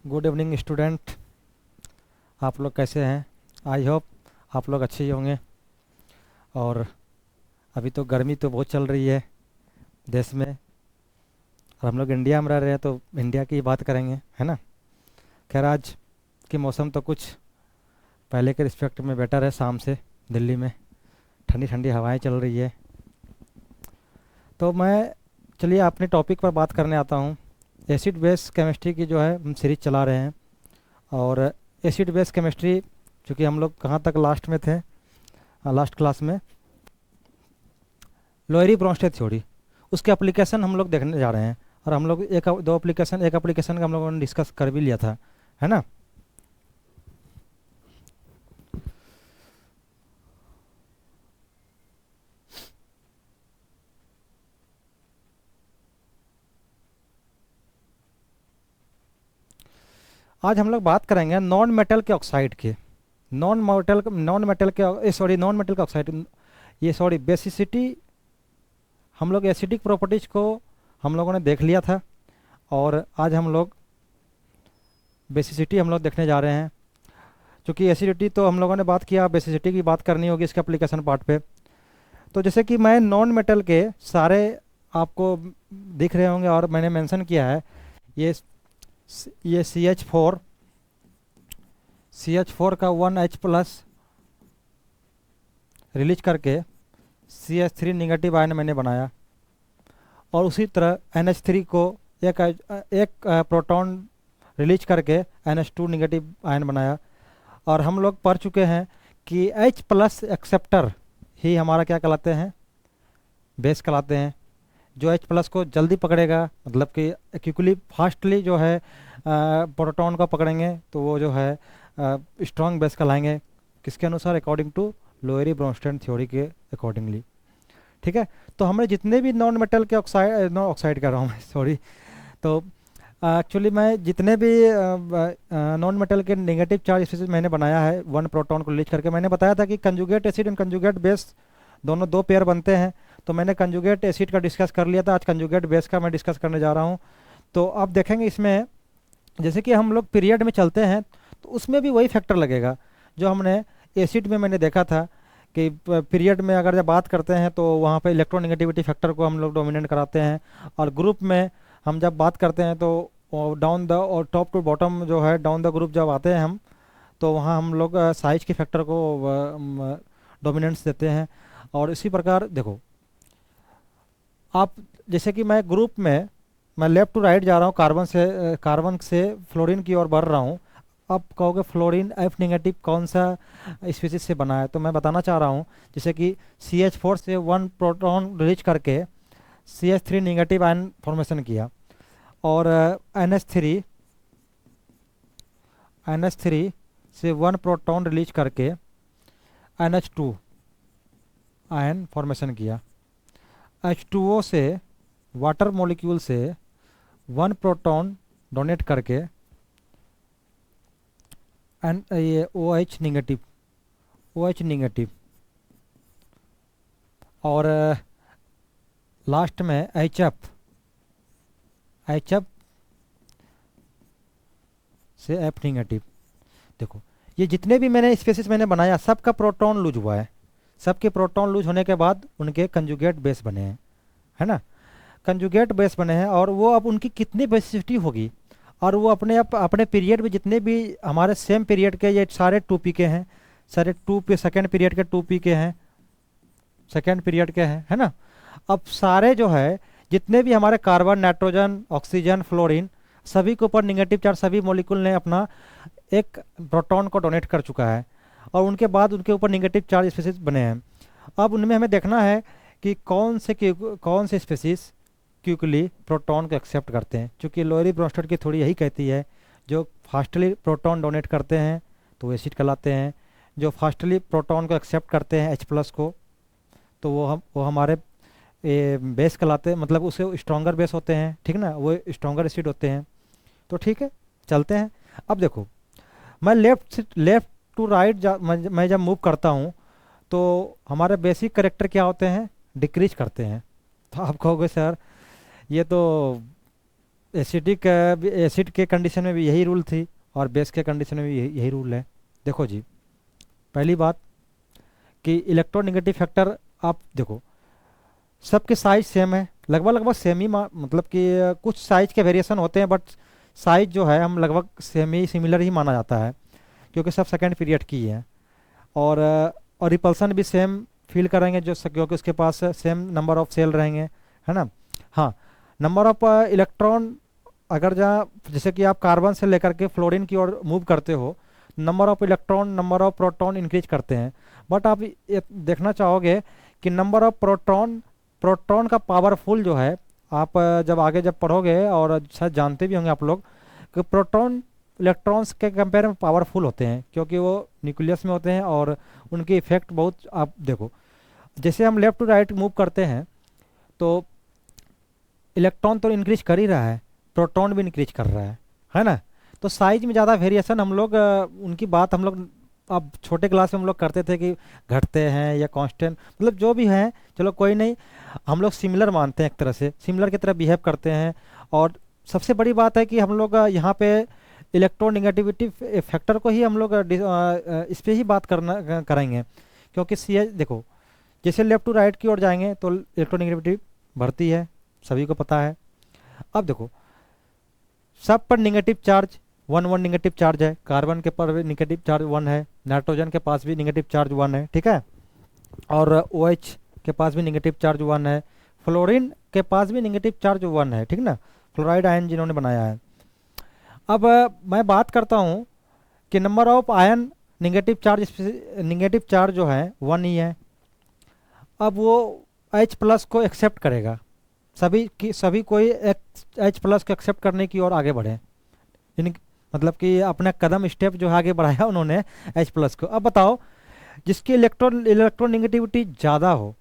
Good evening student. आप लोग कैसे हैं? आई होप आप लोग अच्छे ही होंगे। और अभी तो गर्मी तो बहुत चल रही है देश में, और हम लोग इंडिया में रह रहे हैं तो इंडिया की ही बात करेंगे, है ना। खैर, आज की मौसम तो कुछ पहले के रिस्पेक्ट में बेटर है। शाम से दिल्ली में ठंडी ठंडी हवाएं चल रही है। तो मैं, चलिए अपने टॉपिक पर बात करने आता हूँ। एसिड बेस केमिस्ट्री की जो है हम सीरीज चला रहे हैं। और एसिड बेस केमिस्ट्री, चूँकि हम लोग कहाँ तक लास्ट में थे, लास्ट क्लास में लोअरी ब्रोंस्टेड थ्योरी, उसके एप्लीकेशन हम लोग देखने जा रहे हैं। और हम लोग एक एप्लीकेशन का हम लोगों ने डिस्कस कर भी लिया था, है ना। आज हम लोग बात करेंगे नॉन मेटल के ऑक्साइड के, नॉन मेटल के ऑक्साइड, ये सॉरी बेसिसिटी। हम लोग एसिडिक प्रॉपर्टीज को हम लोगों ने देख लिया था, और आज हम लोग बेसिसिटी हम लोग देखने जा रहे हैं। क्योंकि एसिडिटी तो हम लोगों ने बात किया, बेसिसिटी की बात करनी होगी इसके एप्लीकेशन पार्ट पे। तो जैसे कि मैं नॉन मेटल के सारे आपको दिख रहे होंगे, और मैंने मेंशन किया है ये सी एच फोर का 1H+ रिलीज करके CH3 निगेटिव आयन मैंने बनाया। और उसी तरह NH3 को एक प्रोटॉन रिलीज करके NH2 निगेटिव आयन बनाया। और हम लोग पढ़ चुके हैं कि H+ एक्सेप्टर ही हमारा क्या कहलाते हैं, बेस कहलाते हैं। जो H+ को जल्दी पकड़ेगा, मतलब कि क्विकली फास्टली जो है प्रोटॉन को पकड़ेंगे, तो वो जो है स्ट्रॉन्ग बेस कहलाएंगे। किसके अनुसार? अकॉर्डिंग टू लोअरी ब्रोंस्टेड थ्योरी के अकॉर्डिंगली। ठीक है। तो हमने जितने भी नॉन मेटल के ऑक्साइड कह रहा हूँ मैं, सॉरी। तो एक्चुअली मैं जितने भी नॉन मेटल के नेगेटिव चार्ज स्पीसीज मैंने बनाया है, वन प्रोटॉन को रिलीज करके, मैंने बताया था कि conjugate acid and conjugate base दोनों दो पेयर बनते हैं। तो मैंने कंजुगेट एसिड का डिस्कस कर लिया था, आज कंजुगेट बेस का मैं डिस्कस करने जा रहा हूँ। तो अब देखेंगे इसमें, जैसे कि हम लोग पीरियड में चलते हैं तो उसमें भी वही फैक्टर लगेगा जो हमने एसिड में मैंने देखा था कि पीरियड में अगर जब बात करते हैं तो वहाँ पे इलेक्ट्रोनेगेटिविटी फैक्टर को हम लोग डोमिनेट कराते हैं। और ग्रुप में हम जब बात करते हैं तो डाउन द और टॉप टू बॉटम जो है डाउन द ग्रुप जब आते हैं हम, तो वहाँ हम लोग साइज के फैक्टर को डोमिनेंस देते हैं। और इसी प्रकार देखो आप, जैसे कि मैं ग्रुप में मैं लेफ्ट टू राइट जा रहा हूँ, कार्बन से फ्लोरीन की ओर बढ़ रहा हूँ। आप कहोगे फ्लोरीन F नेगेटिव कौन सा स्पीसीज से बना है, तो मैं बताना चाह रहा हूँ जैसे कि CH4 से 1 प्रोटॉन रिलीज करके CH3 नेगेटिव आयन फॉर्मेशन किया। और NH3 से 1 प्रोटॉन रिलीज करके NH2 आयन फॉर्मेशन किया। H2O से, वाटर मॉलिक्यूल से 1 प्रोटॉन डोनेट करके ये OH निगेटिव। और लास्ट में HF से F निगेटिव। देखो ये जितने भी मैंने स्पेसिस मैंने बनाया, सबका प्रोटॉन लूज हुआ है। सबके प्रोटॉन लूज होने के बाद उनके कंजुगेट बेस बने हैं, है ना। कंजुगेट बेस बने हैं, और वो अब उनकी कितनी बेसिसिटी होगी, और वो अपने पीरियड में जितने भी हमारे सेम पीरियड के, ये सारे 2p के हैं, सारे सेकेंड पीरियड के 2p के हैं, सेकेंड पीरियड के हैं, है ना। अब सारे जो है जितने भी हमारे कार्बन, नाइट्रोजन, ऑक्सीजन, फ्लोरीन, सभी के ऊपर निगेटिव चार्ज, सभी मॉलिक्यूल ने अपना एक प्रोटॉन को डोनेट कर चुका है, और उनके बाद उनके ऊपर निगेटिव चार्ज स्पीसीज बने हैं। अब उनमें हमें देखना है कि कौन से स्पीसीज क्विकली प्रोटॉन को एक्सेप्ट करते हैं। क्योंकि लोअरी ब्रोंस्टेड की थोड़ी यही कहती है, जो फास्टली प्रोटॉन डोनेट करते हैं तो वो एसिड कहलाते हैं, जो फास्टली प्रोटॉन को एक्सेप्ट करते हैं H+ को, तो वो हमारे बेस कहलाते हैं, मतलब उससे स्ट्रॉन्गर बेस होते हैं, ठीक ना, वो स्ट्रॉन्गर एसिड होते हैं। तो ठीक है, चलते हैं। अब देखो मैं लेफ्ट टू राइट मैं जब मूव करता हूँ तो हमारे बेसिक करेक्टर क्या होते हैं, डिक्रीज करते हैं। तो आप कहोगे सर ये तो एसिडिक एसिड के कंडीशन में भी यही रूल थी और बेस के कंडीशन में भी यही रूल है। देखो जी, पहली बात कि इलेक्ट्रोनेगेटिव फैक्टर, आप देखो सबके साइज सेम है, लगभग लगभग सेम ही, मतलब कि कुछ साइज के वेरिएशन होते हैं, बट साइज जो है हम लगभग सेम ही, सिमिलर ही माना जाता है, क्योंकि सब सेकेंड पीरियड की है। और रिपल्सन भी सेम फील करेंगे जो क्योंकि उसके पास सेम नंबर ऑफ सेल रहेंगे, है ना। हाँ, नंबर ऑफ इलेक्ट्रॉन, अगर जहाँ जैसे कि आप कार्बन से लेकर के फ्लोरीन की ओर मूव करते हो, number of electron number of proton increase करते हैं, बट आप ये देखना चाहोगे कि नंबर ऑफ प्रोटॉन प्रोटॉन का पावरफुल जो है, आप जब आगे जब पढ़ोगे और शायद जानते भी होंगे आप लोग कि प्रोटॉन इलेक्ट्रॉन्स के कंपेयर में पावरफुल होते हैं, क्योंकि वो न्यूक्लियस में होते हैं और उनकी इफेक्ट बहुत, आप देखो जैसे हम लेफ्ट टू राइट मूव करते हैं तो इलेक्ट्रॉन तो इंक्रीज कर ही रहा है, प्रोटॉन भी इंक्रीज कर रहा है ना। तो साइज में ज़्यादा वेरिएशन हम लोग उनकी बात हम लोग अब छोटे क्लास में हम लोग करते थे कि घटते हैं या कांस्टेंट, मतलब जो भी है, चलो कोई नहीं, हम लोग सिमिलर मानते हैं, एक तरह से सिमिलर की तरह बिहेव करते हैं। और सबसे बड़ी बात है कि हम लोग यहाँ पे इलेक्ट्रोनेगेटिविटी फैक्टर को ही हम लोग इस पे ही बात करना करेंगे, क्योंकि सी देखो जैसे लेफ्ट टू राइट की ओर जाएंगे तो इलेक्ट्रोनेगेटिविटी बढ़ती है, सभी को पता है। अब देखो सब पर नेगेटिव चार्ज 1 1 नेगेटिव चार्ज है, कार्बन के पर भी नेगेटिव चार्ज 1 है, नाइट्रोजन के पास भी नेगेटिव चार्ज 1 है, ठीक है, और OH के पास भी नेगेटिव चार्ज 1 है, फ्लोरीन के पास भी नेगेटिव चार्ज 1 है, ठीक ना, फ्लोराइड आयन जिन्होंने बनाया है। अब मैं बात करता हूँ कि number of ion negative charge जो है 1 ही है। अब वो H+ को एक्सेप्ट करेगा, सभी कोई H+ को एक्सेप्ट करने की ओर आगे बढ़े, मतलब कि अपना कदम स्टेप जो है आगे बढ़ाया उन्होंने H+ को। अब बताओ जिसकी इलेक्ट्रोनेगेटिविटी ज़्यादा हो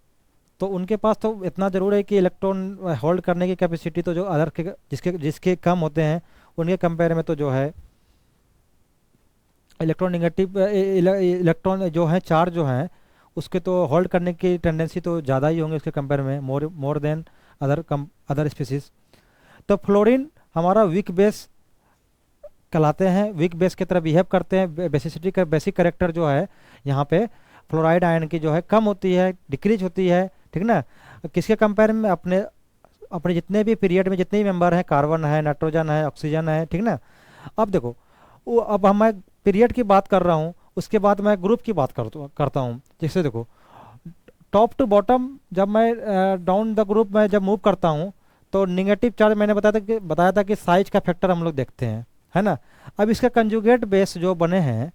तो उनके पास तो इतना ज़रूर है कि इलेक्ट्रॉन होल्ड करने की कैपेसिटी तो जो अदर के जिसके जिसके कम होते हैं उनके कंपेयर में तो जो है इलेक्ट्रॉन जो है चार्ज जो है उसके तो होल्ड करने की टेंडेंसी तो ज़्यादा ही होंगे उसके कंपेयर में, मोर देन अदर स्पीसीज। तो फ्लोरीन हमारा वीक बेस कहलाते हैं, वीक बेस की तरह बिहेव करते हैं। बेसिसिटी का बेसिक कैरेक्टर जो है यहाँ पे फ्लोराइड आयन की जो है कम होती है, डिक्रीज होती है, ठीक ना। किसके कंपेयर में, अपने अपने जितने भी पीरियड में जितने भी मेंबर हैं, कार्बन है, नाइट्रोजन है, ऑक्सीजन है, ठीक ना। अब देखो अब मैं पीरियड की बात कर रहा हूँ, उसके बाद मैं ग्रुप की बात करता हूँ। जैसे देखो टॉप टू बॉटम जब मैं डाउन द ग्रुप में जब मूव करता हूँ तो निगेटिव चार्ज मैंने बताया था कि साइज का फैक्टर हम लोग देखते हैं, है ना। अब इसका कंजुगेट बेस जो बने हैं,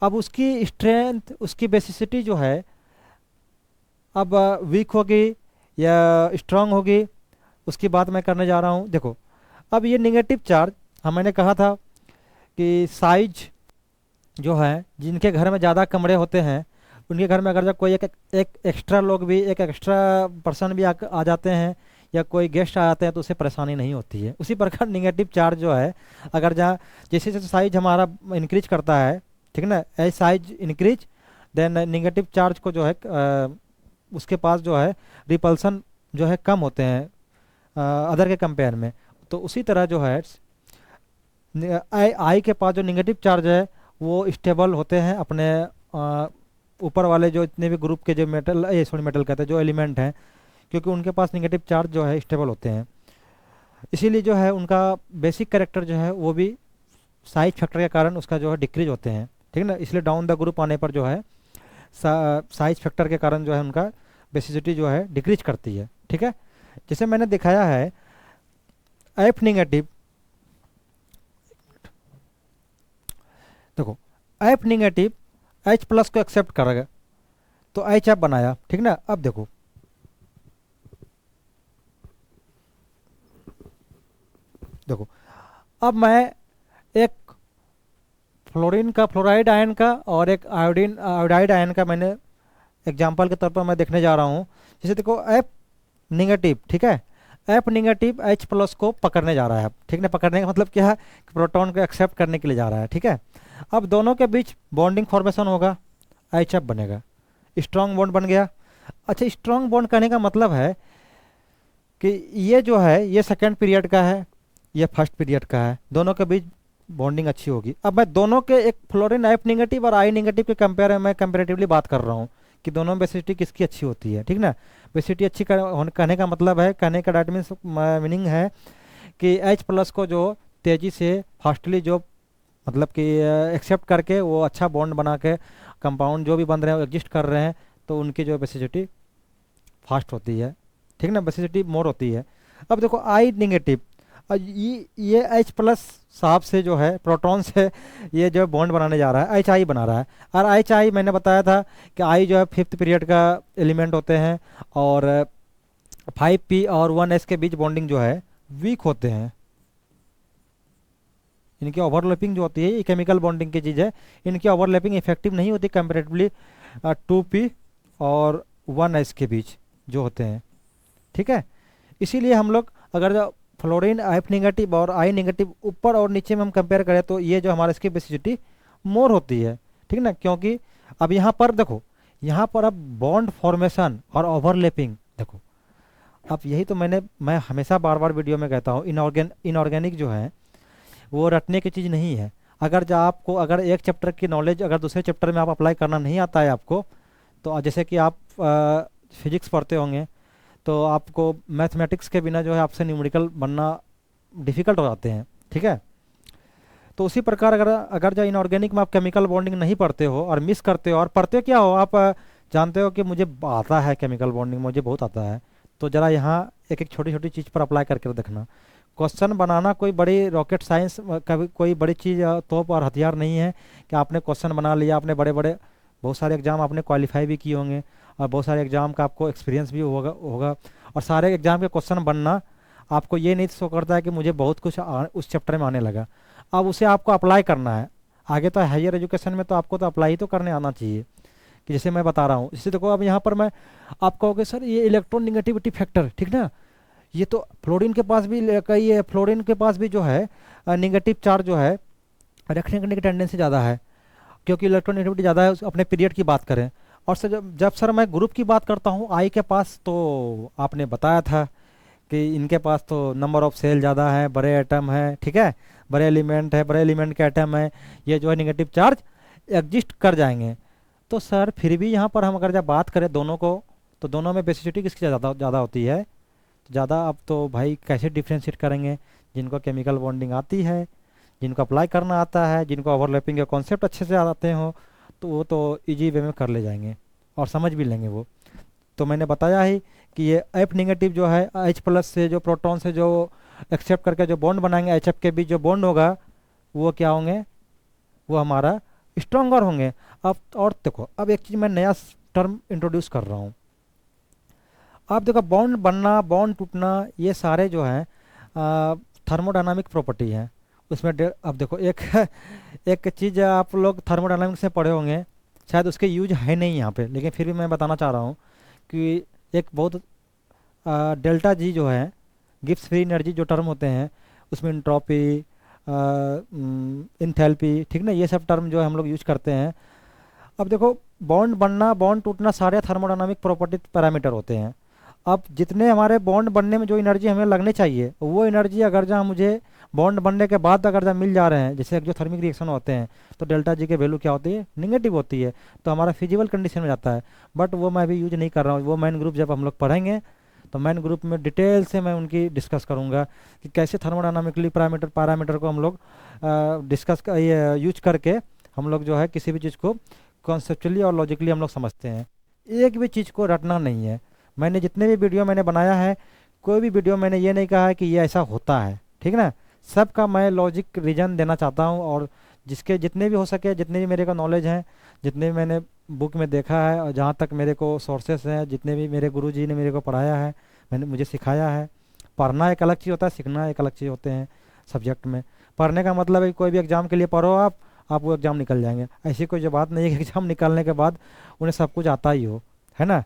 अब उसकी स्ट्रेंथ उसकी बेसिसिटी जो है अब वीक होगी या स्ट्रांग होगी, उसकी बात मैं करने जा रहा हूँ। देखो अब ये निगेटिव चार्ज मैंने कहा था कि साइज जो है, जिनके घर में ज़्यादा कमरे होते हैं उनके घर में अगर जब कोई एक एक्स्ट्रा लोग भी, एक एक्स्ट्रा पर्सन भी आ जाते हैं या कोई गेस्ट आ जाते हैं तो उसे परेशानी नहीं होती है। उसी प्रकार निगेटिव चार्ज जो है अगर जहाँ जैसे जैसे साइज हमारा इंक्रीज करता है, ठीक ना, as size increase then negative charge को जो है उसके पास जो है रिपल्सन जो है कम होते हैं अदर के कंपेयर में। तो उसी तरह जो है आई के पास जो निगेटिव चार्ज है वो स्टेबल होते हैं अपने ऊपर वाले जो इतने भी ग्रुप के जो मेटल कहते हैं जो एलिमेंट हैं, क्योंकि उनके पास निगेटिव चार्ज जो है स्टेबल होते हैं। इसीलिए जो है उनका बेसिक कैरेक्टर जो है वो भी साइज फैक्टर के कारण उसका जो है डिक्रीज होते हैं, ठीक है ना। इसलिए डाउन द ग्रुप आने पर जो है साइज फैक्टर के कारण जो है उनका बेसिसिटी जो है डिक्रीज करती है, ठीक है। जैसे मैंने दिखाया है एफ निगेटिव, देखो एफ निगेटिव H+ को एक्सेप्ट करेगा तो H आप बनाया, ठीक ना। अब देखो अब मैं एक फ्लोरीन का फ्लोराइड आयन का और एक आयोडाइड आयन का मैंने एग्जांपल के तौर पर मैं देखने जा रहा हूँ। जैसे देखो F निगेटिव, ठीक है, F निगेटिव H+ को पकड़ने जा रहा है, ठीक है। पकड़ने का मतलब क्या है, प्रोटॉन को एक्सेप्ट करने के लिए जा रहा है, ठीक है। अब दोनों के बीच बॉन्डिंग फॉर्मेशन होगा, HF बनेगा, स्ट्रॉन्ग बॉन्ड बन गया। अच्छा, स्ट्रॉन्ग बॉन्ड कहने का मतलब है कि ये जो है ये सेकेंड पीरियड का है, ये फर्स्ट पीरियड का है, दोनों के बीच बॉन्डिंग अच्छी होगी। अब मैं दोनों के एक फ्लोरीन F नेगेटिव और I नेगेटिव के कंपेयर में कंपेरेटिवली बात कर रहा हूँ कि दोनों में बेसिसिटी किसकी अच्छी होती है, ठीक ना। बेसिसिटी अच्छी कहने का मतलब है, कहने का डैट मीन्स मीनिंग है कि H+ को जो तेज़ी से फास्टली जो मतलब कि एक्सेप्ट करके वो अच्छा बॉन्ड बना के कंपाउंड जो भी बन रहे हैं एग्जिस्ट कर रहे हैं, तो उनकी जो बेसिसिटी फास्ट होती है, ठीक ना, बेसिसिटी मोर होती है। अब देखो I नेगेटिव, ये H+ साहब से जो है प्रोटॉन से ये जो बॉन्ड बनाने जा रहा है HI बना रहा है। और HI मैंने बताया था कि I जो है 5th पीरियड का एलिमेंट होते हैं, और 5p और 1s के बीच बॉन्डिंग जो है वीक होते हैं। इनकी ओवरलैपिंग जो होती है, ये केमिकल बॉन्डिंग की चीज़ है, इनकी ओवरलैपिंग इफेक्टिव नहीं होती कंपेरेटिवली 2p और 1s के बीच जो होते हैं, ठीक है। इसीलिए हम लोग अगर जो फ्लोरीन F नेगेटिव और I नेगेटिव ऊपर और नीचे में हम कंपेयर करें तो ये जो हमारा इसकी बेसिसिटी मोर होती है, ठीक ना। क्योंकि अब यहाँ पर देखो, यहाँ पर अब बॉन्ड फॉर्मेशन और ओवरलैपिंग देखो, अब यही तो मैं हमेशा बार बार वीडियो में कहता हूँ, इनऑर्गेनिक जो है वो रटने की चीज़ नहीं है। अगर जो आपको अगर एक चैप्टर की नॉलेज अगर दूसरे चैप्टर में आप अप्लाई करना नहीं आता है आपको, तो जैसे कि आप फिजिक्स पढ़ते होंगे तो आपको मैथमेटिक्स के बिना जो है आपसे न्यूमेरिकल बनना डिफ़िकल्ट हो जाते हैं, ठीक है। तो उसी प्रकार अगर अगर जो इनऑर्गेनिक में आप केमिकल बॉन्डिंग नहीं पढ़ते हो और मिस करते हो, और पढ़ते क्या हो आप जानते हो कि मुझे आता है केमिकल बॉन्डिंग, मुझे बहुत आता है, तो ज़रा यहाँ एक एक छोटी छोटी चीज़ पर अप्लाई करके देखना। क्वेश्चन बनाना कोई बड़ी रॉकेट साइंस कभी कोई बड़ी चीज़ तोप और हथियार नहीं है कि आपने क्वेश्चन बना लिया, आपने बड़े बड़े बहुत सारे एग्जाम आपने क्वालिफाई भी किए होंगे और बहुत सारे एग्जाम का आपको एक्सपीरियंस भी होगा और सारे एग्जाम के क्वेश्चन बनना आपको ये नहीं शो करता है कि मुझे बहुत कुछ उस चैप्टर में आने लगा। अब उसे आपको अप्लाई करना है आगे, तो हायर एजुकेशन में तो आपको तो अप्लाई ही तो करने आना चाहिए, कि जैसे मैं बता रहा हूँ। जैसे देखो अब यहाँ पर मैं आप कहोगे सर ये इलेक्ट्रॉन निगेटिविटी फैक्टर, ठीक ना, ये तो फ्लोरीन के पास भी कई है, फ्लोरीन के पास भी जो है निगेटिव चार्ज जो है रखने की टेंडेंसी ज़्यादा है, क्योंकि इलेक्ट्रोनेगेटिविटी ज़्यादा है। अपने पीरियड की बात करें और सर जब सर मैं ग्रुप की बात करता हूँ आई के पास, तो आपने बताया था कि इनके पास तो नंबर ऑफ सेल ज़्यादा है, बड़े एटम है, ठीक है, बड़े एलिमेंट है, बड़े एलिमेंट के एटम है, ये जो है निगेटिव चार्ज एग्जिस्ट कर जाएंगे। तो सर फिर भी यहाँ पर हम अगर जब बात करें दोनों को, तो दोनों में बेसिसिटी किसकी ज़्यादा होती है, ज़्यादा। अब तो भाई कैसे डिफ्रेंशिएट करेंगे, जिनको केमिकल बॉन्डिंग आती है, जिनको अप्लाई करना आता है, जिनको ओवरलैपिंग के कॉन्सेप्ट अच्छे से आते हो, तो वो तो इजी वे में कर ले जाएंगे और समझ भी लेंगे वो। तो मैंने बताया ही कि ये F नेगेटिव जो है H+ से जो प्रोटॉन से जो एक्सेप्ट करके जो बॉन्ड बनाएंगे, HF के बीच जो बॉन्ड होगा वो क्या होंगे, वो हमारा स्ट्रॉन्गर होंगे। अब और देखो अब एक चीज़ मैं नया टर्म इंट्रोड्यूस कर रहा हूँ। आप देखो बॉन्ड बनना, बॉन्ड टूटना, ये सारे जो हैं थर्मोडायनामिक प्रॉपर्टी हैं उसमें। अब देखो एक एक चीज़ आप लोग थर्मोडायनामिक्स में पढ़े होंगे, शायद उसके यूज है नहीं यहाँ पे, लेकिन फिर भी मैं बताना चाह रहा हूँ कि एक बहुत डेल्टा जी जो है गिब्स फ्री एनर्जी जो टर्म होते हैं उसमें इंट्रॉपी, इंथैल्पी, ठीक ना, ये सब टर्म जो है हम लोग यूज करते हैं। अब देखो बॉन्ड बनना, बॉन्ड टूटना सारे थर्मोडायनामिक प्रॉपर्टी पैरामीटर होते हैं। अब जितने हमारे बॉन्ड बनने में जो एनर्जी हमें लगने चाहिए, वो एनर्जी अगर जहाँ मुझे बॉन्ड बनने के बाद अगर जब मिल जा रहे हैं, जैसे जो थर्मिक रिएक्शन होते हैं, तो डेल्टा जी के वैल्यू क्या होती है, निगेटिव होती है, तो हमारा फिजिबल कंडीशन में जाता है। बट वो मैं अभी यूज नहीं कर रहा हूँ, वो मैन ग्रुप जब हम लोग पढ़ेंगे तो मैन ग्रुप में डिटेल से मैं उनकी डिस्कस करूँगा कि कैसे थर्मोडायनामिकली पैरामीटर को हम लोग डिस्कस यूज करके हम लोग जो है किसी भी चीज़ को कॉन्सेप्चुअली और लॉजिकली हम लोग समझते हैं। एक भी चीज़ को रटना नहीं है। मैंने जितने भी वीडियो मैंने बनाया है, कोई भी वीडियो मैंने ये नहीं कहा है कि ये ऐसा होता है, ठीक ना, सबका मैं लॉजिक रीजन देना चाहता हूँ। और जिसके जितने भी हो सके, जितने भी मेरे को नॉलेज हैं, जितने भी मैंने बुक में देखा है और जहाँ तक मेरे को सोर्सेस हैं, जितने भी मेरे गुरुजी ने मेरे को पढ़ाया है, मैंने मुझे सिखाया है। पढ़ना एक अलग चीज़ होता है, सीखना एक अलग चीज़ होते हैं सब्जेक्ट में। पढ़ने का मतलब है कोई भी एग्ज़ाम के लिए पढ़ो आप वो एग्ज़ाम निकल जाएंगे, ऐसी कोई जो बात नहीं है कि एग्ज़ाम निकालने के बाद उन्हें सब कुछ आता ही हो, है ना।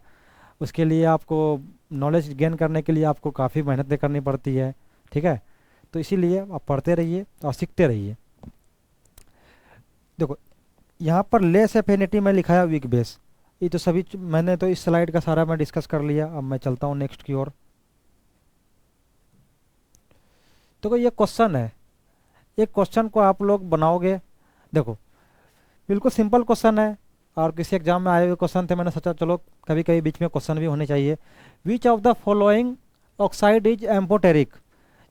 उसके लिए आपको नॉलेज गेन करने के लिए आपको काफ़ी मेहनत करनी पड़ती है, ठीक है। तो इसीलिए आप पढ़ते रहिए और सीखते रहिए। देखो यहाँ पर लेस एफिनिटी में लिखा है वीक बेस, ये तो सभी मैंने तो इस स्लाइड का सारा मैं डिस्कस कर लिया। अब मैं चलता हूँ नेक्स्ट की ओर। तो ये क्वेश्चन है, एक क्वेश्चन को आप लोग बनाओगे। देखो बिल्कुल सिंपल क्वेश्चन है, और किसी एग्जाम में आए हुए क्वेश्चन थे, मैंने सोचा चलो कभी कभी बीच में क्वेश्चन भी होने चाहिए। Which of the following oxide is amphoteric.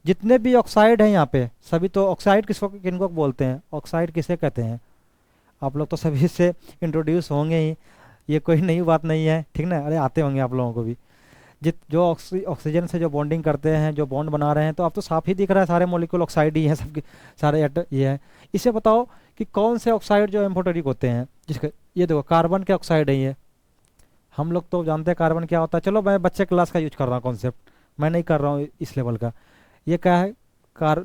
जितने भी ऑक्साइड हैं यहाँ पे सभी, तो ऑक्साइड किसको किनको बोलते हैं, ऑक्साइड किसे कहते हैं, आप लोग तो सभी से इंट्रोड्यूस होंगे ही, ये कोई नई बात नहीं है, ठीक ना। अरे आते होंगे आप लोगों को भी। जित जो ऑक्सीजन से जो बॉन्डिंग करते हैं, जो बॉन्ड बना रहे हैं, तो आप तो साफ ही दिख रहा है सारे मॉलिक्यूल ऑक्साइड ही हैं सबके, सारे ये हैं। इसे बताओ कि कौन से ऑक्साइड जो एम्फोटेरिक होते हैं, जिसके ये देखो कार्बन के ऑक्साइड है ये। हम लोग तो जानते हैं कार्बन क्या होता है, चलो मैं बच्चे क्लास का यूज कर रहा हूँ कॉन्सेप्ट, मैं नहीं कर रहा हूँ इस लेवल का। ये क्या है,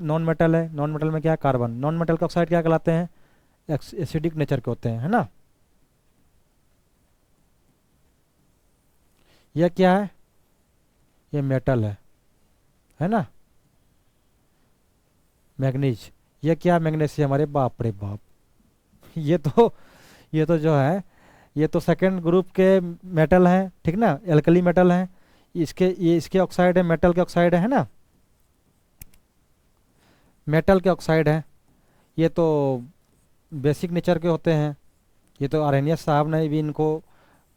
नॉन मेटल है। नॉन मेटल में क्या है, कार्बन। नॉन मेटल के ऑक्साइड क्या कहलाते हैं, एसिडिक नेचर के होते हैं, है ना। यह क्या है, ये मेटल है ना, मैग्नीज। ये क्या, मैग्नीशियम। अरे बाप रे बाप, ये तो ये तो जो है, ये तो सेकंड ग्रुप के मेटल हैं, ठीक ना, एल्कली मेटल हैं। ये इसके ऑक्साइड है, मेटल के ऑक्साइड है ना, मेटल के ऑक्साइड है। ये तो बेसिक नेचर के होते हैं। ये तो आर्हेनियस साहब ने भी इनको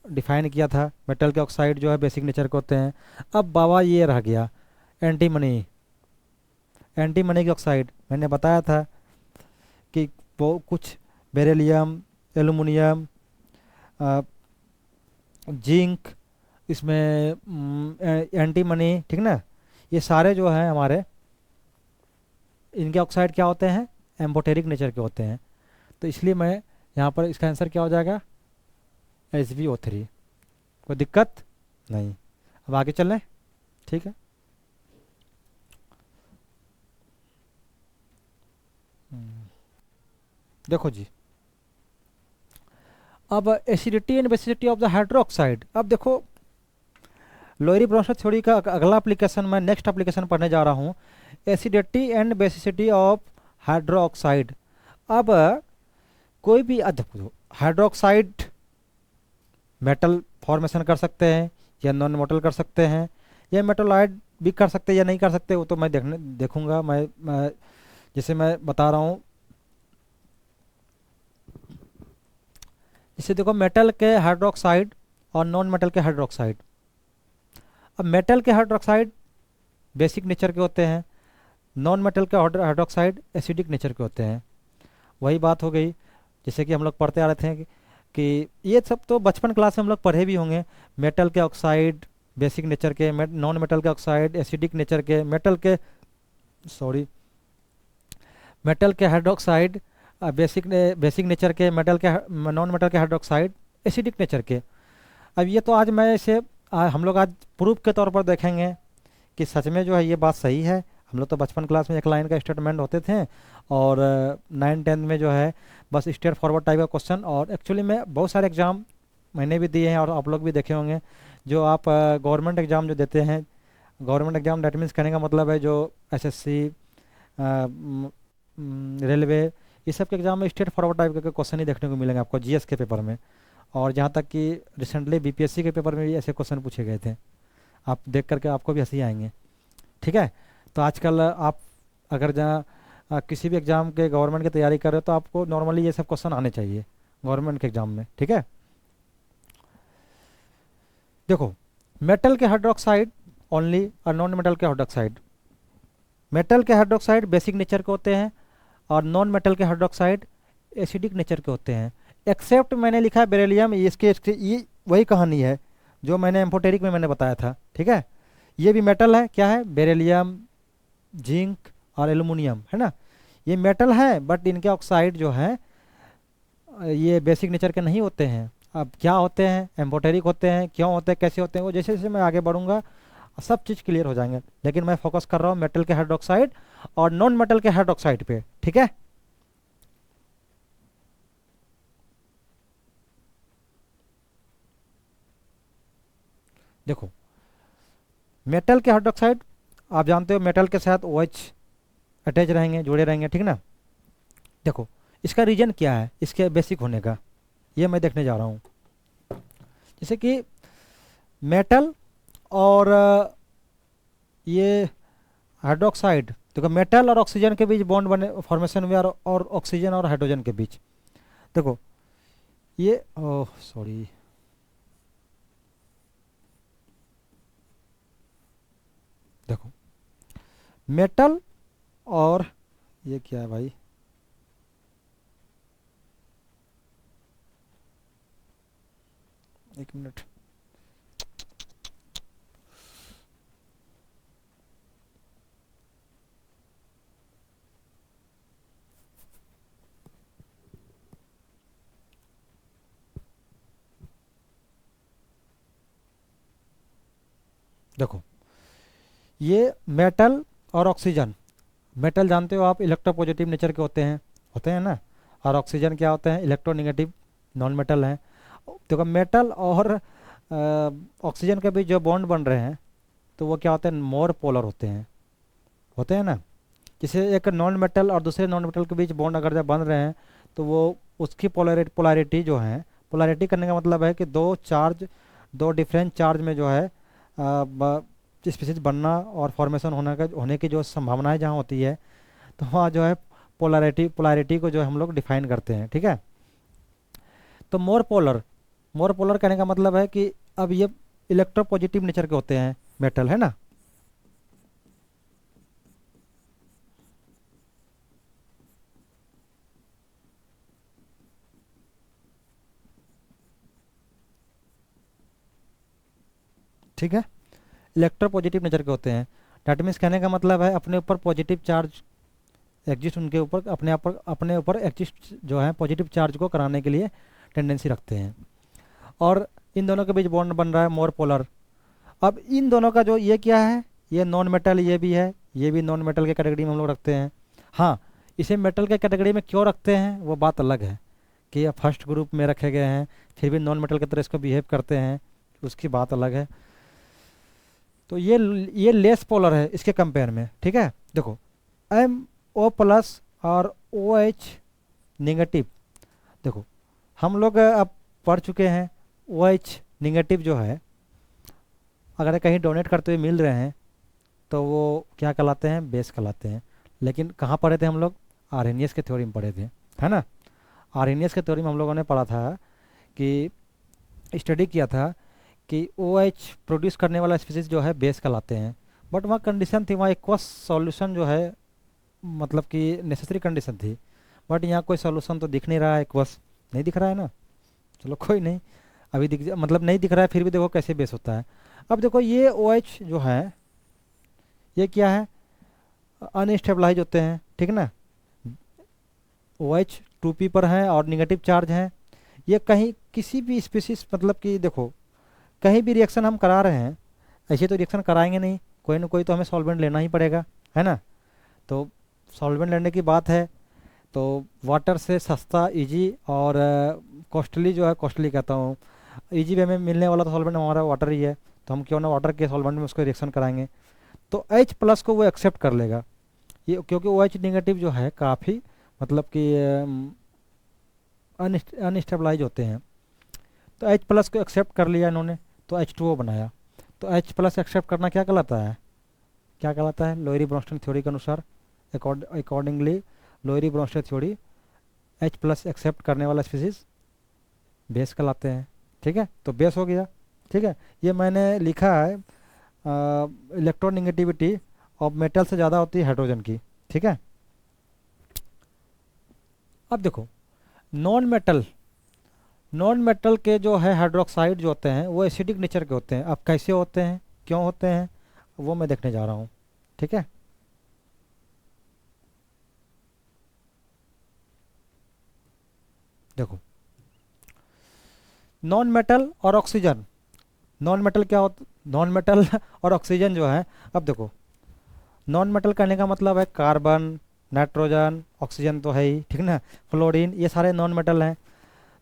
डिफाइन किया था, मेटल के ऑक्साइड जो है बेसिक नेचर के होते हैं। अब बाबा ये रह गया एंटीमनी। एंटीमनी के ऑक्साइड मैंने बताया था कि वो कुछ बेरिलियम, एल्युमिनियम, जिंक, इसमें एंटीमनी, ठीक ना, ये सारे जो हैं हमारे, इनके ऑक्साइड क्या होते हैं, एम्फोटेरिक नेचर के होते हैं। तो इसलिए मैं यहाँ पर इसका आंसर क्या हो जाएगा, SbO3। कोई दिक्कत नहीं। अब आगे चल लें, ठीक है। देखो जी, अब acidity and basicity of the hydroxide. अब देखो लोअरी ब्रोंस्टर थ्योरी का अगला एप्लीकेशन, मैं नेक्स्ट एप्लीकेशन पढ़ने जा रहा हूँ, acidity and basicity of hydroxide. अब कोई भी हाइड्रोक्साइड मेटल फॉर्मेशन कर सकते हैं या नॉन मेटल कर सकते हैं, या मेटोलाइट भी कर सकते हैं या नहीं कर सकते, वो तो मैं देखूंगा। मैं जैसे मैं बता रहा हूँ, जैसे देखो मेटल के हाइड्रोक्साइड और नॉन मेटल के हाइड्रोक्साइड। अब मेटल के हाइड्रोक्साइड बेसिक नेचर के होते हैं, नॉन मेटल के हाइड्रोक्साइड एसिडिक नेचर के होते हैं। वही बात हो गई, जैसे कि हम लोग पढ़ते आ रहे थे कि ये सब तो बचपन क्लास में हम लोग पढ़े भी होंगे। मेटल के ऑक्साइड बेसिक नेचर के, नॉन मेटल के ऑक्साइड एसिडिक नेचर के, मेटल के हाइड्रोक्साइड बेसिक नेचर के, नॉन मेटल के हाइड्रोक्साइड एसिडिक नेचर के। अब ये तो आज मैं इसे हम लोग आज प्रूफ के तौर पर देखेंगे कि सच में जो है ये बात सही है। हम लोग तो बचपन क्लास में एक लाइन का स्टेटमेंट होते थे, और 9-10 में जो है बस स्ट्रेट फॉरवर्ड टाइप का क्वेश्चन। और एक्चुअली में बहुत सारे एग्ज़ाम मैंने भी दिए हैं और आप लोग भी देखे होंगे, जो आप गवर्नमेंट एग्ज़ाम जो देते हैं, गवर्नमेंट एग्ज़ाम डेट मीन्स कहने का मतलब है जो SSC, रेलवे, ये सब के एग्ज़ाम में स्ट्रेट फॉरवर्ड टाइप के क्वेश्चन ही देखने को मिलेंगे आपको GS के पेपर में। और जहाँ तक कि रिसेंटली BPSC के पेपर में भी ऐसे क्वेश्चन पूछे गए थे, आप देख करके आपको भी हंसी आएंगे, ठीक है। तो आजकल आप अगर जहाँ किसी भी एग्ज़ाम के गवर्नमेंट की तैयारी कर रहे हो, तो आपको नॉर्मली ये सब क्वेश्चन आने चाहिए गवर्नमेंट के एग्ज़ाम में, ठीक है। देखो मेटल के हाइड्रोक्साइड ओनली और नॉन मेटल के हाइड्रोक्साइड। मेटल के हाइड्रोक्साइड बेसिक नेचर के होते हैं और नॉन मेटल के हाइड्रोक्साइड एसिडिक नेचर के होते हैं। एक्सेप्ट मैंने लिखा है बेरिलियम, ये वही कहानी है जो मैंने एम्फोटेरिक में मैंने बताया था, ठीक है। ये भी मेटल है, क्या है, बेरिलियम, जिंक और एल्युमिनियम, है ना। ये मेटल है, बट इनके ऑक्साइड जो है ये बेसिक नेचर के नहीं होते हैं। अब क्या होते हैं, एम्फोटेरिक होते हैं, क्यों होते हैं, कैसे होते हैं, वो जैसे जैसे मैं आगे बढ़ूंगा सब चीज़ क्लियर हो जाएंगे। लेकिन मैं फोकस कर रहा हूँ मेटल के हाइड्रोक्साइड और नॉन मेटल के हाइड्रोक्साइड पे, ठीक है। देखो मेटल के हाइड्रोक्साइड आप जानते हो मेटल के साथ OH अटैच रहेंगे, जुड़े रहेंगे, ठीक ना। देखो इसका रीजन क्या है इसके बेसिक होने का, ये मैं देखने जा रहा हूँ। जैसे कि मेटल और ये हाइड्रोक्साइड देखो मेटल और ऑक्सीजन के बीच बॉन्ड बने, फॉर्मेशन हुआ, और ऑक्सीजन और हाइड्रोजन के बीच। देखो ये, ओह सॉरी, देखो मेटल और, ये क्या है भाई, एक मिनट, देखो ये मेटल और ऑक्सीजन, मेटल जानते हो आप इलेक्ट्रोपॉजिटिव नेचर के होते हैं ना, और ऑक्सीजन क्या होते हैं, इलेक्ट्रोनेगेटिव नॉन मेटल हैं। देखो मेटल और ऑक्सीजन के बीच जो बॉन्ड बन रहे हैं तो वो क्या होते हैं, मोर पोलर होते हैं ना। जैसे एक नॉन मेटल और दूसरे नॉन मेटल के बीच बॉन्ड अगर जब बन रहे हैं तो वो उसकी पोलैरिटी जो है, पोलैरिटी करने का मतलब है कि दो डिफरेंट चार्ज में जो है स्पीसीज बनना और फॉर्मेशन होने की जो संभावनाएं जहाँ होती है, तो वहाँ जो है पोलैरिटी को जो हम लोग डिफाइन करते हैं, ठीक है। तो मोर पोलर कहने का मतलब है कि अब ये इलेक्ट्रोपॉजिटिव नेचर के होते हैं मेटल, है ना। ठीक है, इलेक्ट्रोपॉजिटिव नेचर के होते हैं। डैट मीन्स कहने का मतलब है अपने ऊपर पॉजिटिव चार्ज एग्जिस्ट, उनके ऊपर अपने ऊपर एग्जिस्ट जो है पॉजिटिव चार्ज को कराने के लिए टेंडेंसी रखते हैं। और इन दोनों के बीच बॉन्ड बन रहा है मोर पोलर। अब इन दोनों का जो ये क्या है, ये नॉन मेटल, ये भी है, ये भी नॉन मेटल के कैटेगरी में हम लोग रखते हैं। हाँ, इसे मेटल के कैटेगरी में क्यों रखते हैं वो बात अलग है, कि ये फर्स्ट ग्रुप में रखे गए हैं फिर भी नॉन मेटल की तरह इसको बिहेव करते हैं, उसकी बात अलग है। तो ये लेस पोलर है इसके कंपेयर में, ठीक है। देखो एम ओ प्लस और ओ एच निगेटिव, देखो हम लोग अब पढ़ चुके हैं ओ एच निगेटिव जो है अगर कहीं डोनेट करते हुए मिल रहे हैं तो वो क्या कहलाते हैं, बेस कहलाते हैं। लेकिन कहाँ पढ़े थे हम लोग, आर्हेनियस के थ्योरी में पढ़े थे, है ना। आर्हेनियस के थ्योरी में हम लोगों ने पढ़ा था कि स्टडी किया था कि ओ एच प्रोड्यूस करने वाला स्पीसीज जो है बेस कहलाते हैं। बट वहाँ कंडीशन थी, वहाँ एक्वस सॉल्यूशन जो है मतलब कि नेसेसरी कंडीशन थी। बट यहाँ कोई सॉल्यूशन तो दिख नहीं रहा है, एक्वस नहीं दिख रहा है ना। चलो कोई नहीं, अभी मतलब नहीं दिख रहा है, फिर भी देखो कैसे बेस होता है। अब देखो ये ओ एच जो है ये क्या है, अनस्टेबलाइज होते हैं, ठीक ना। ओ एच 2p पर है और निगेटिव चार्ज है। ये कहीं किसी भी स्पीसीज मतलब कि देखो कहीं भी रिएक्शन हम करा रहे हैं, ऐसे तो रिएक्शन कराएंगे नहीं, कोई ना कोई तो हमें सॉल्वेंट लेना ही पड़ेगा, है ना। तो सॉल्वेंट लेने की बात है तो वाटर से सस्ता इजी और कॉस्टली जो है, कॉस्टली कहता हूँ, इजी वे में मिलने वाला तो सॉल्वेंट हमारा वाटर ही है, तो हम क्यों ना वाटर के सॉल्वेंट में उसको रिएक्शन कराएंगे। तो H प्लस को वो एक्सेप्ट कर लेगा ये, क्योंकि ओ एच निगेटिव जो है काफ़ी मतलब कि अनस्टेबलाइज होते हैं। तो H प्लस को एक्सेप्ट कर लिया इन्होंने, तो H2O बनाया। तो H प्लस एक्सेप्ट करना क्या कहलाता है, क्या कहलाता है, लोयरी ब्रोंस्टन थ्योरी के अनुसार, accordingly Lowry Bronsted theory H plus accept करने वाला स्पीसीज बेस कहलाते हैं, ठीक है। तो बेस हो गया, ठीक है। ये मैंने लिखा है इलेक्ट्रोनिगेटिविटी ऑफ मेटल से ज़्यादा होती है हाइड्रोजन की, ठीक है। अब देखो नॉन मेटल के जो है हाइड्रोक्साइड जो होते हैं वो एसिडिक नेचर के होते हैं। अब कैसे होते हैं, क्यों होते हैं, वो मैं देखने जा रहा हूँ, ठीक है। देखो नॉन मेटल और ऑक्सीजन, नॉन मेटल क्या होता, नॉन मेटल और ऑक्सीजन जो है, अब देखो नॉन मेटल कहने का मतलब है कार्बन, नाइट्रोजन, ऑक्सीजन तो है ही, ठीक ना, फ्लोरीन, ये सारे नॉन मेटल हैं।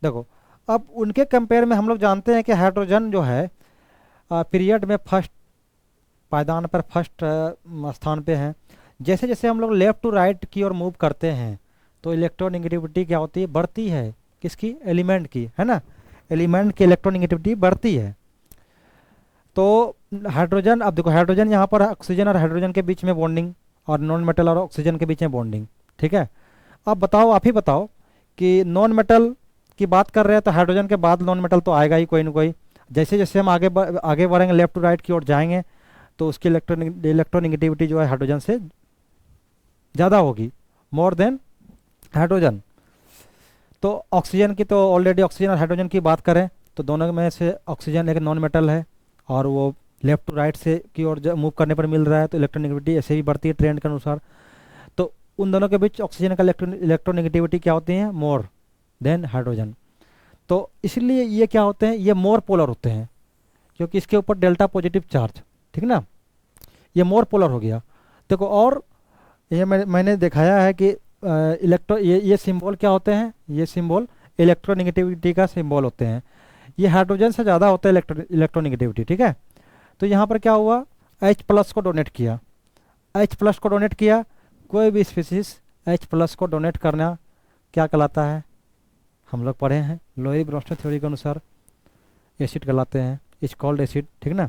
देखो अब उनके कंपेयर में हम लोग जानते हैं कि हाइड्रोजन जो है पीरियड में फर्स्ट पायदान पर फर्स्ट स्थान पे हैं। जैसे जैसे हम लोग लेफ्ट टू राइट की ओर मूव करते हैं तो इलेक्ट्रोनिगेटिविटी क्या होती है, बढ़ती है, किसकी, एलिमेंट की, है ना। एलिमेंट की इलेक्ट्रोनिगेटिविटी बढ़ती है। तो हाइड्रोजन, अब देखो हाइड्रोजन यहाँ पर ऑक्सीजन और हाइड्रोजन के बीच में बॉन्डिंग और नॉन मेटल और ऑक्सीजन के बीच में बॉन्डिंग। ठीक है, अब बताओ, आप ही बताओ कि नॉन मेटल की बात कर रहे हैं तो हाइड्रोजन के बाद नॉन मेटल तो आएगा ही कोई ना कोई। जैसे जैसे हम आगे बढ़ेंगे, लेफ्ट टू राइट की ओर जाएंगे, तो उसकी इलेक्ट्रोनिगेटिविटी जो है हाइड्रोजन से ज़्यादा होगी, मोर देन हाइड्रोजन। तो ऑक्सीजन की तो ऑलरेडी, ऑक्सीजन और हाइड्रोजन की बात करें तो दोनों में से ऑक्सीजन एक नॉन मेटल है और वो लेफ्ट टू राइट से की ओर मूव करने पर मिल रहा है, तो इलेक्ट्रोनिगेटिविटी ऐसे ही बढ़ती है ट्रेंड के अनुसार। तो उन दोनों के बीच ऑक्सीजन का इलेक्ट्रोनिगेटिविटी क्या होती है, मोर देन हाइड्रोजन। तो इसलिए ये क्या होते हैं, ये मोर पोलर होते हैं क्योंकि इसके ऊपर डेल्टा पॉजिटिव चार्ज, ठीक ना, ये मोर पोलर हो गया। देखो, और ये मैंने दिखाया है कि ये सिंबल क्या होते हैं, ये सिंबल इलेक्ट्रोनिगेटिविटी का सिंबल होते हैं। ये हाइड्रोजन से ज़्यादा होता है इलेक्ट्रोनिगेटिविटी। ठीक है, तो यहाँ पर क्या हुआ, H प्लस को डोनेट किया, H प्लस को डोनेट किया। कोई भी स्पीसीज H प्लस को डोनेट करना क्या कहलाता है, हम लोग पढ़े हैं लोई ब्रोस्टर थ्योरी के अनुसार एसिड कहलाते हैं, इज कॉल्ड एसिड। ठीक ना,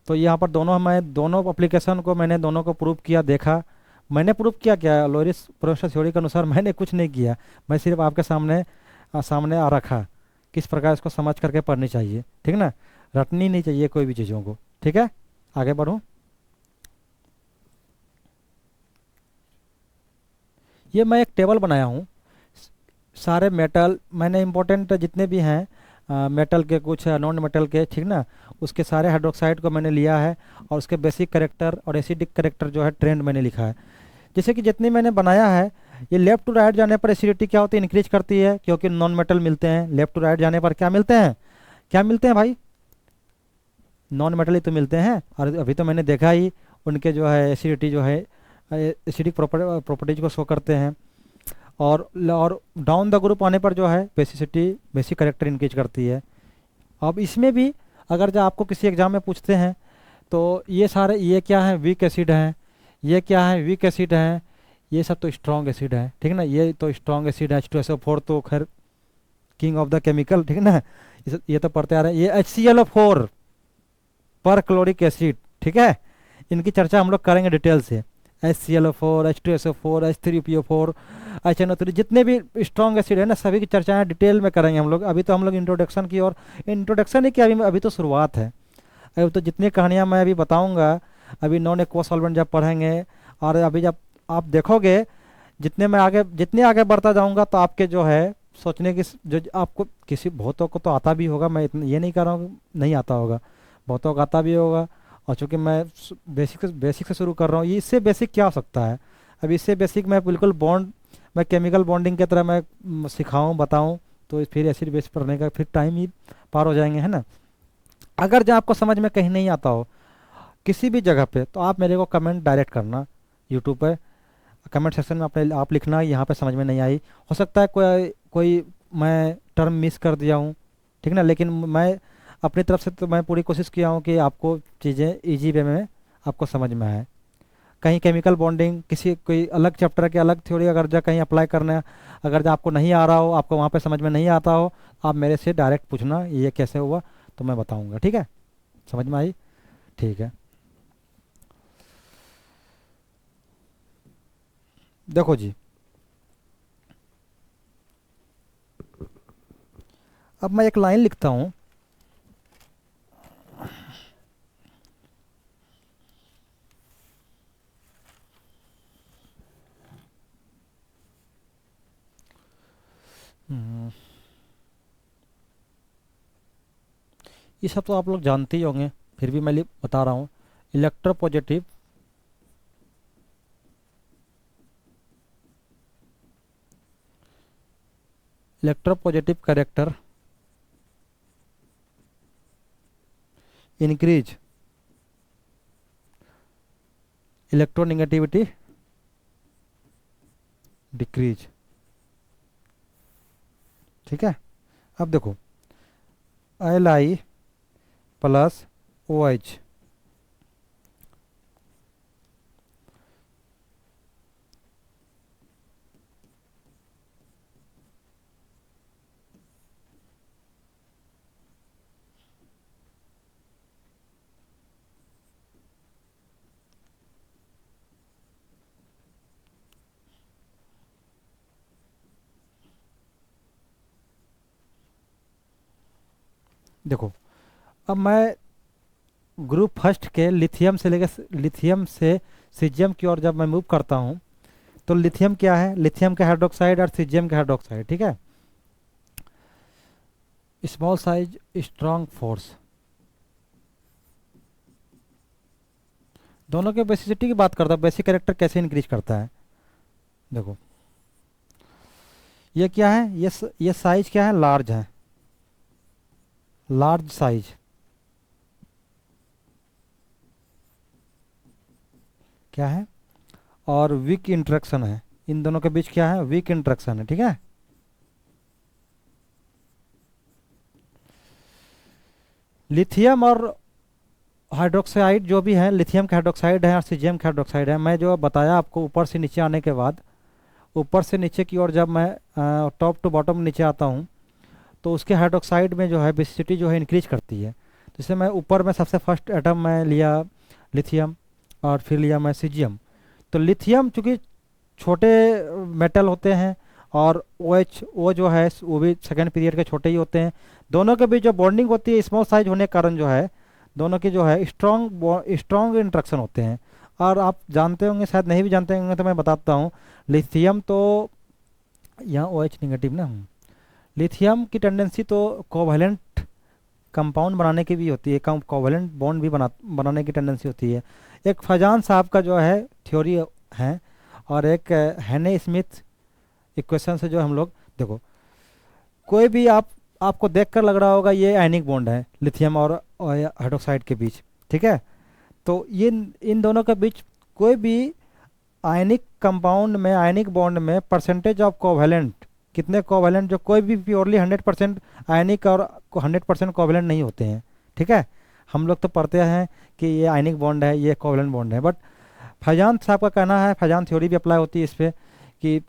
तो यहाँ पर दोनों एप्लीकेशन को मैंने दोनों को प्रूव किया, देखा। मैंने प्रूव किया क्या, लोरिस ब्रोस्टर थ्योरी के अनुसार मैंने कुछ नहीं किया, मैं सिर्फ आपके सामने आ रखा किस प्रकार इसको समझ करके पढ़नी चाहिए। ठीक ना, रटनी नहीं चाहिए कोई भी चीज़ों को। ठीक है, आगे बढ़ूँ। ये मैं एक टेबल बनाया हूँ, सारे मेटल मैंने इंपॉर्टेंट जितने भी हैं मेटल के, कुछ नॉन मेटल के, ठीक ना, उसके सारे हाइड्रोक्साइड को मैंने लिया है और उसके बेसिक करेक्टर और एसिडिक करेक्टर जो है ट्रेंड मैंने लिखा है। जैसे कि जितनी मैंने बनाया है, ये लेफ्ट टू राइट जाने पर एसिडिटी क्या होती है, इंक्रीज करती है, क्योंकि नॉन मेटल मिलते हैं। लेफ्ट टू राइट जाने पर क्या मिलते हैं, क्या मिलते हैं भाई, नॉन मेटल ही तो मिलते हैं। और अभी तो मैंने देखा ही उनके जो है एसिडिटी जो है एसिडिक प्रॉपर्टीज को शो करते हैं। और डाउन द ग्रुप आने पर जो है बेसिसिटी, बेसिक करेक्टर इंक्रीज करती है। अब इसमें भी अगर जो आपको किसी एग्जाम में पूछते हैं तो ये सारे, ये क्या है, वीक एसिड हैं, ये क्या है, वीक एसिड हैं, ये सब तो स्ट्रॉन्ग एसिड है। ठीक है ना, ये तो स्ट्रॉन्ग एसिड है। H2SO4 तो खैर किंग ऑफ द केमिकल, ठीक है ना, ये तो पढ़ते आ रहे हैं। ये HClO4 पर क्लोरिक एसिड, ठीक है, इनकी चर्चा हम लोग करेंगे डिटेल से। HClO4, H2SO4, H3PO4, HNO3, जितने भी स्ट्रॉन्ग एसिड है ना, सभी की चर्चाएं डिटेल में करेंगे हम लोग। अभी तो हम लोग इंट्रोडक्शन की, और इंट्रोडक्शन ही क्या, अभी तो शुरुआत है। अभी तो जितनी कहानियां मैं अभी बताऊंगा, अभी नॉन एक्वस सॉल्वेंट जब पढ़ेंगे, और अभी जब आप देखोगे, जितने आगे बढ़ता जाऊंगा तो आपके जो है सोचने की, जो आपको किसी बहुतों को तो आता भी होगा, मैं ये नहीं कह रहा हूँ नहीं आता होगा, बहुतों को आता भी होगा। और चूंकि मैं बेसिक से शुरू कर रहा हूँ, ये इससे बेसिक क्या हो सकता है, अब इससे बेसिक मैं बिल्कुल मैं केमिकल बॉन्डिंग की तरह मैं सिखाऊं, बताऊं, तो फिर एसिड बेस पढ़ने का फिर टाइम ही पार हो जाएंगे, है ना। अगर जो आपको समझ में कहीं नहीं आता हो किसी भी जगह पे, तो आप मेरे को कमेंट डायरेक्ट करना यूट्यूब पे, कमेंट सेक्शन में अपने आप लिखना यहाँ पे समझ में नहीं आई। हो सकता है कोई कोई मैं टर्म मिस कर दिया हूँ, ठीक ना, लेकिन मैं अपनी तरफ से तो मैं पूरी कोशिश किया हूँ कि आपको चीज़ें इजी वे में आपको समझ में आए। कहीं केमिकल बॉन्डिंग, किसी कोई अलग चैप्टर के अलग थ्योरी अगर जो कहीं अप्लाई करना, अगर जो आपको नहीं आ रहा हो, आपको वहाँ पे समझ में नहीं आता हो, आप मेरे से डायरेक्ट पूछना ये कैसे हुआ, तो मैं बताऊँगा। ठीक है, समझ में आई, ठीक है। देखो जी, अब मैं एक लाइन लिखता हूँ। हम्म, ये सब तो आप लोग जानते ही होंगे, फिर भी मैं बता रहा हूँ। Electropositive electropositive character increase electronegativity decrease. ठीक है, अब देखो, Li प्लस OH, देखो, अब मैं ग्रुप फर्स्ट के लिथियम से लेकर लिथियम से सीजियम की ओर जब मैं मूव करता हूँ, तो लिथियम क्या है, लिथियम का हाइड्रोक्साइड और सीजियम का हाइड्रोक्साइड, ठीक है। स्मॉल साइज स्ट्रांग फोर्स, दोनों के बेसिसिटी की बात करता है, बेसिक कैरेक्टर कैसे इंक्रीज करता है। देखो ये क्या है, ये साइज क्या है, लार्ज है, लार्ज साइज, क्या है, और वीक इंटरेक्शन है, इन दोनों के बीच क्या है, वीक इंटरेक्शन है, ठीक है। लिथियम और हाइड्रोक्साइड जो भी है, लिथियम का हाइड्रोक्साइड है और सीजियम का हाइड्रोक्साइड है, मैं जो बताया आपको ऊपर से नीचे आने के बाद, ऊपर से नीचे की ओर जब मैं टॉप टू बॉटम नीचे आता हूँ, तो उसके हाइड्रोक्साइड में जो है बेसिसिटी जो है इंक्रीज करती है। जैसे मैं ऊपर में सबसे फर्स्ट एटम मैं लिया लिथियम, और फिर लिया मैं सीजियम। तो लिथियम चूँकि छोटे मेटल होते हैं, और ओ एच ओ जो है वो भी सेकेंड पीरियड के छोटे ही होते हैं, दोनों के बीच जो बॉन्डिंग होती है स्मॉल साइज होने के कारण जो है दोनों की जो है स्ट्रॉन्ग इंट्रैक्शन होते हैं। और आप जानते होंगे, शायद नहीं भी जानते होंगे तो मैं बताता हूँ। लिथियम तो यहाँ ओ एच निगेटिव ना, लिथियम की टेंडेंसी तो कोवैलेंट कंपाउंड बनाने की भी होती है, कोवैलेंट बॉन्ड भी बनाने की टेंडेंसी होती है। एक फजान साहब का जो है थ्योरी है, और एक हैने स्मिथ इक्वेशन से जो हम लोग, देखो कोई भी आपको देखकर लग रहा होगा ये आयनिक बॉन्ड है लिथियम और हाइड्रोक्साइड के बीच, ठीक है। तो ये इन दोनों के बीच कोई भी आयनिक कंपाउंड में, आयनिक बॉन्ड में परसेंटेज ऑफ कोवैलेंट, कितने कोवैलेंट, जो कोई भी प्योरली 100% आयनिक और 100% कोवैलेंट नहीं होते हैं, ठीक है। हम लोग तो पढ़ते हैं कि ये आयनिक बॉन्ड है, ये कोवैलेंट बॉन्ड है, बट फैजान साहब का कहना है, फैजान थ्योरी भी अप्लाई होती है इस पर, कि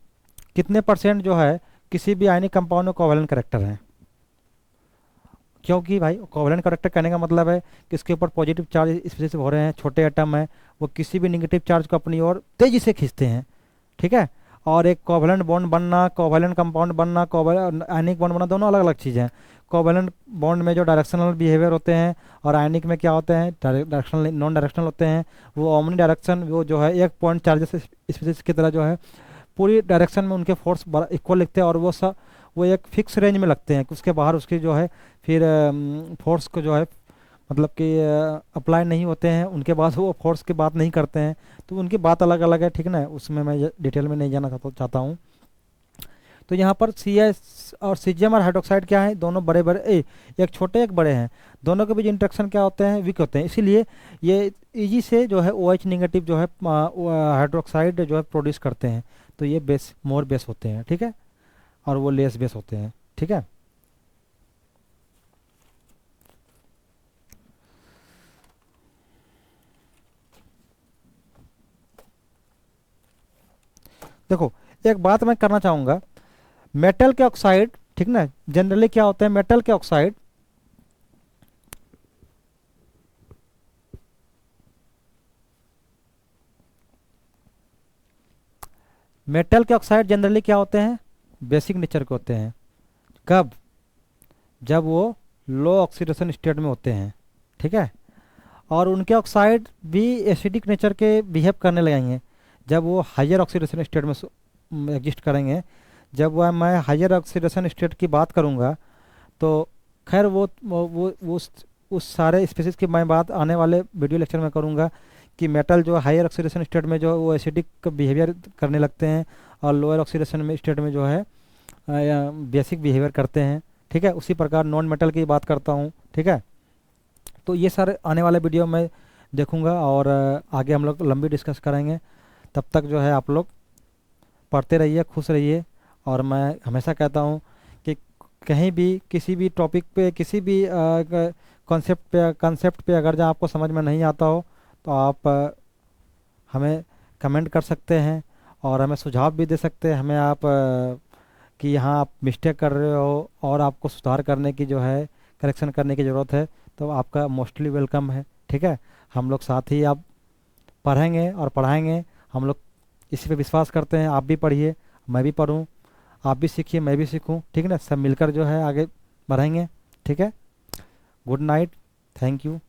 कितने परसेंट जो है किसी भी आयनिक कंपाउंड में कोवैलेंट करेक्टर है। क्योंकि भाई कोवैलेंट करेक्टर कहने का मतलब है कि इसके ऊपर पॉजिटिव चार्ज इस वजह से हो रहे हैं, छोटे एटम है वो किसी भी निगेटिव चार्ज को अपनी ओर तेजी से खींचते हैं, ठीक है। और एक कोवैलेंट बॉन्ड बनना, कोवैलेंट कंपाउंड बनना, कोवैलेंट आयनिक बॉन्ड बनना, दोनों अलग अलग चीज़ें हैं। कोवैलेंट बॉन्ड में जो डायरेक्शनल बिहेवियर होते हैं, और आयनिक में क्या होते हैं, डायरेक्शनल नॉन डायरेक्शनल होते हैं। वो ओमनी डायरेक्शन, वो जो है एक पॉइंट चार्जेस स्पीसीज की तरह जो है पूरी डायरेक्शन में उनके फोर्स इक्वल लिखते हैं, और वो एक फिक्स रेंज में लगते हैं, उसके बाहर उसकी जो है फिर फोर्स को जो है मतलब कि अप्लाई नहीं होते हैं, उनके बाद वो फोर्स की बात नहीं करते हैं। तो उनकी बात अलग अलग है, ठीक ना, उसमें मैं डिटेल में नहीं जाना चाहता हूँ। तो यहाँ पर सी एस और सीजियम और हाइड्रोक्साइड क्या है, दोनों बड़े बड़े, एक छोटे एक बड़े हैं, दोनों के बीच इंट्रैक्शन क्या होते हैं, वीक होते हैं, इसीलिए ये इजी से जो है ओ एच निगेटिव जो है हाइड्रोक्साइड जो है प्रोड्यूस करते हैं। तो ये बेस मोर बेस होते हैं, ठीक है, और वो लेस बेस होते हैं, ठीक है। देखो एक बात मैं करना चाहूँगा, मेटल के ऑक्साइड, ठीक ना, जनरली क्या होते हैं मेटल के ऑक्साइड, मेटल के ऑक्साइड जनरली क्या होते हैं, बेसिक नेचर के होते हैं। कब, जब वो लो ऑक्सीडेशन स्टेट में होते हैं, ठीक है। और उनके ऑक्साइड भी एसिडिक नेचर के बिहेव करने लगेंगे जब वो हायर ऑक्सीडेशन स्टेट में एग्जिस्ट करेंगे। जब वह मैं हायर ऑक्सीडेशन स्टेट की बात करूँगा, तो खैर वो उस सारे स्पीसीज की मैं बात आने वाले वीडियो लेक्चर में करूँगा, कि मेटल जो हायर ऑक्सीडेशन स्टेट में जो वो एसिडिक बिहेवियर करने लगते हैं, और लोअर ऑक्सीडेशन में स्टेट में जो है बेसिक बिहेवियर करते हैं, ठीक है। उसी प्रकार नॉन मेटल की बात करता हूँ, ठीक है। तो ये सारे आने वाले वीडियो में देखूंगा, और आगे हम लोग लंबी डिस्कस करेंगे। तब तक जो है आप लोग पढ़ते रहिए, खुश रहिए। और मैं हमेशा कहता हूँ कि कहीं भी किसी भी टॉपिक पे, किसी भी कॉन्सेप्ट पे अगर जहाँ आपको समझ में नहीं आता हो, तो आप हमें कमेंट कर सकते हैं, और हमें सुझाव भी दे सकते हैं हमें आप, कि यहाँ आप मिस्टेक कर रहे हो और आपको सुधार करने की जो है, करेक्शन करने की ज़रूरत है, तो आपका मोस्टली वेलकम है, ठीक है। हम लोग साथ ही आप पढ़ेंगे और पढ़ाएंगे, हम लोग इसी पे विश्वास करते हैं। आप भी पढ़िए, मैं भी पढ़ूँ, आप भी सीखिए, मैं भी सीखूँ, ठीक है ना, सब मिलकर जो है आगे बढ़ेंगे, ठीक है। Good night, thank you.